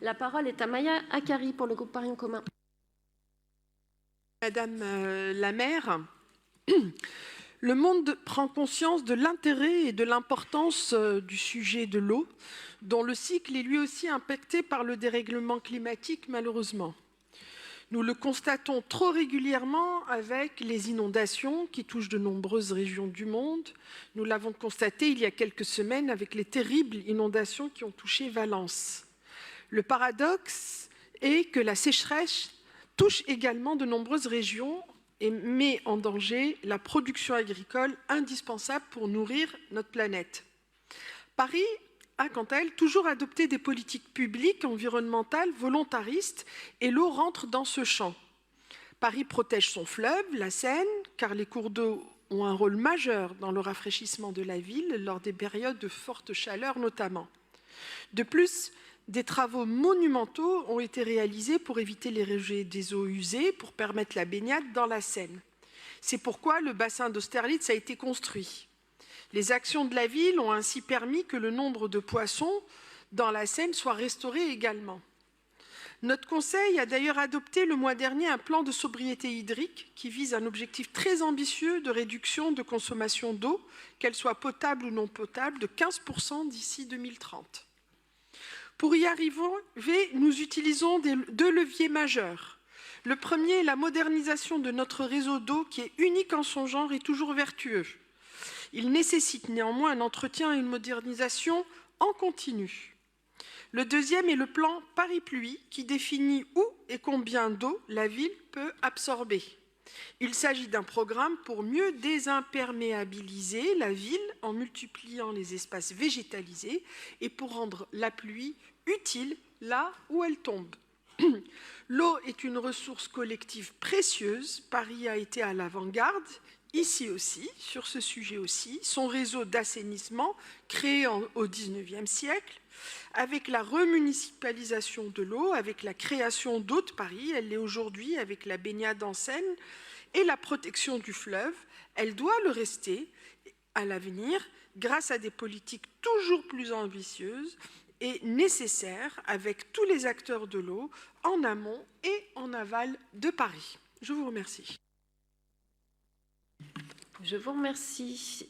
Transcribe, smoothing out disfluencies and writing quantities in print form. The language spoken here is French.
La parole est à Maya Akari pour le groupe Paris en commun. Madame la maire, le monde prend conscience de l'intérêt et de l'importance du sujet de l'eau, dont le cycle est lui aussi impacté par le dérèglement climatique, malheureusement. Nous le constatons trop régulièrement avec les inondations qui touchent de nombreuses régions du monde. Nous l'avons constaté il y a quelques semaines avec les terribles inondations qui ont touché Valence. Le paradoxe est que la sécheresse touche également de nombreuses régions et met en danger la production agricole indispensable pour nourrir notre planète. Paris a, quant à elle, toujours adopté des politiques publiques environnementales volontaristes et l'eau rentre dans ce champ. Paris protège son fleuve, la Seine, car les cours d'eau ont un rôle majeur dans le rafraîchissement de la ville lors des périodes de forte chaleur notamment. De plus, des travaux monumentaux ont été réalisés pour éviter les rejets des eaux usées, pour permettre la baignade dans la Seine. C'est pourquoi le bassin d'Austerlitz a été construit. Les actions de la ville ont ainsi permis que le nombre de poissons dans la Seine soit restauré également. Notre Conseil a d'ailleurs adopté le mois dernier un plan de sobriété hydrique qui vise un objectif très ambitieux de réduction de consommation d'eau, qu'elle soit potable ou non potable, de 15% d'ici 2030. Pour y arriver, nous utilisons deux leviers majeurs. Le premier est la modernisation de notre réseau d'eau qui est unique en son genre et toujours vertueux. Il nécessite néanmoins un entretien et une modernisation en continu. Le deuxième est le plan Paris-Pluie qui définit où et combien d'eau la ville peut absorber. Il s'agit d'un programme pour mieux désimperméabiliser la ville en multipliant les espaces végétalisés et pour rendre la pluie utile là où elle tombe. L'eau est une ressource collective précieuse. Paris a été à l'avant-garde, ici aussi, sur ce sujet aussi. Son réseau d'assainissement, créé au XIXe siècle, avec la remunicipalisation de l'eau, avec la création d'Eau de Paris, elle l'est aujourd'hui avec la baignade en Seine, et la protection du fleuve, elle doit le rester à l'avenir grâce à des politiques toujours plus ambitieuses et nécessaires avec tous les acteurs de l'eau en amont et en aval de Paris. Je vous remercie. Je vous remercie.